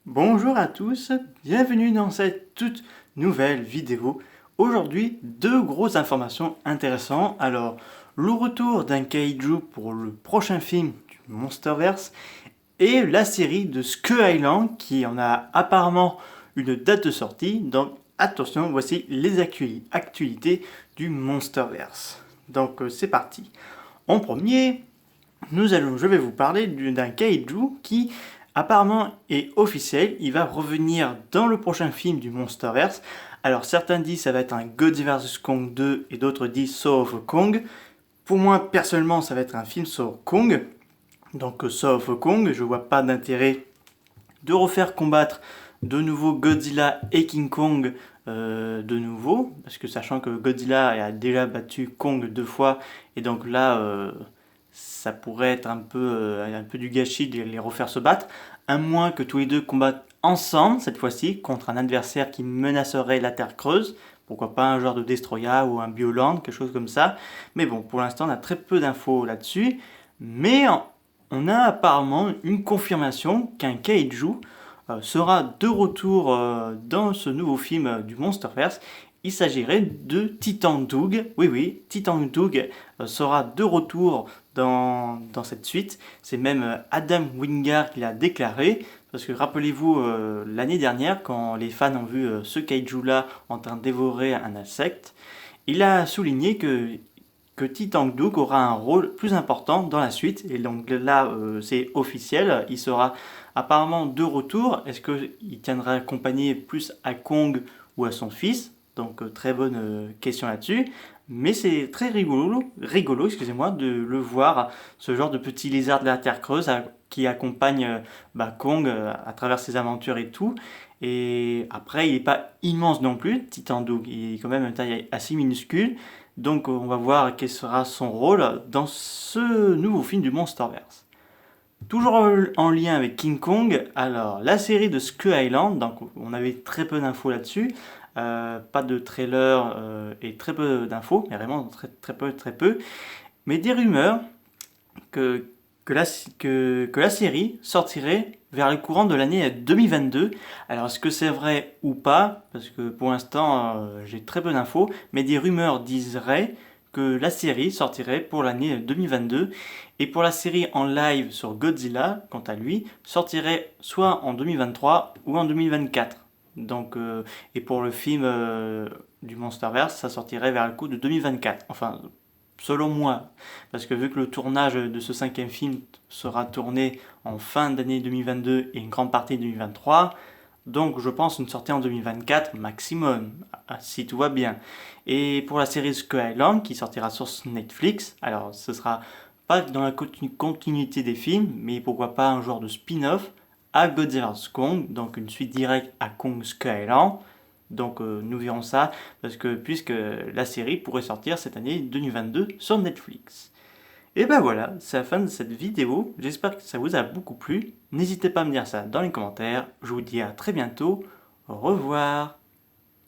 Bonjour à tous, bienvenue dans cette toute nouvelle vidéo. Aujourd'hui, deux grosses informations intéressantes. Alors, le retour d'un kaiju pour le prochain film du Monsterverse et la série de Skull Island qui en a apparemment une date de sortie. Donc, attention, voici les actualités du Monsterverse. Donc, c'est parti. En premier, je vais vous parler d'un kaiju qui apparemment est officiel. Il va revenir dans le prochain film du Monsterverse. Alors certains disent que ça va être un Godzilla vs Kong 2 et d'autres disent Saw of Kong. Pour moi personnellement ça va être un film sur Kong. Donc Saw of Kong, je vois pas d'intérêt de refaire combattre de nouveau Godzilla et King Kong de nouveau, parce que sachant que Godzilla a déjà battu Kong 2 fois, et donc là, ça pourrait être un peu du gâchis de les refaire se battre, à moins que tous les deux combattent ensemble, cette fois-ci, contre un adversaire qui menacerait la Terre creuse, pourquoi pas un genre de Destroya ou un Bioland, quelque chose comme ça. Mais bon, pour l'instant, on a très peu d'infos là-dessus, mais on a apparemment une confirmation qu'un kaiju sera de retour dans ce nouveau film du Monsterverse. Il s'agirait de Titan Doug. Oui, oui, Titan Doug sera de retour dans cette suite. C'est même Adam Wingard qui l'a déclaré. Parce que rappelez-vous, l'année dernière, quand les fans ont vu ce kaiju-là en train de dévorer un insecte, il a souligné que Titan Doug aura un rôle plus important dans la suite. Et donc là, c'est officiel, il sera apparemment de retour. Est-ce qu'il tiendra accompagné plus à Kong ou à son fils? Donc très bonne question là-dessus. Mais c'est très rigolo, excusez-moi, de le voir, ce genre de petit lézard de la Terre creuse qui accompagne Kong à travers ses aventures et tout. Et après, il n'est pas immense non plus, Titan Doug. Il est quand même une taille assez minuscule. Donc on va voir quel sera son rôle dans ce nouveau film du Monsterverse. Toujours en lien avec King Kong, alors la série de Skull Island, donc on avait très peu d'infos là-dessus, pas de trailer et très peu d'infos, mais vraiment très peu, mais des rumeurs que, que la série sortirait vers le courant de l'année 2022. Alors est-ce que c'est vrai ou pas? Parce que pour l'instant j'ai très peu d'infos, mais des rumeurs diseraient que la série sortirait pour l'année 2022 et pour la série en live sur Godzilla, quant à lui, sortirait soit en 2023 ou en 2024. Donc, et pour le film du Monsterverse, ça sortirait vers le coup de 2024. Enfin, selon moi, parce que vu que le tournage de ce cinquième film sera tourné en fin d'année 2022 et une grande partie de 2023, donc je pense une sortie en 2024 maximum, si tout va bien. Et pour la série Skull Island qui sortira sur Netflix, alors ce sera pas dans la continuité des films, mais pourquoi pas un genre de spin-off à Godzilla vs Kong, donc une suite directe à Kong Skull Island. Donc nous verrons ça, parce que puisque la série pourrait sortir cette année 2022 sur Netflix. Et ben voilà, c'est la fin de cette vidéo. J'espère que ça vous a beaucoup plu. N'hésitez pas à me dire ça dans les commentaires. Je vous dis à très bientôt. Au revoir.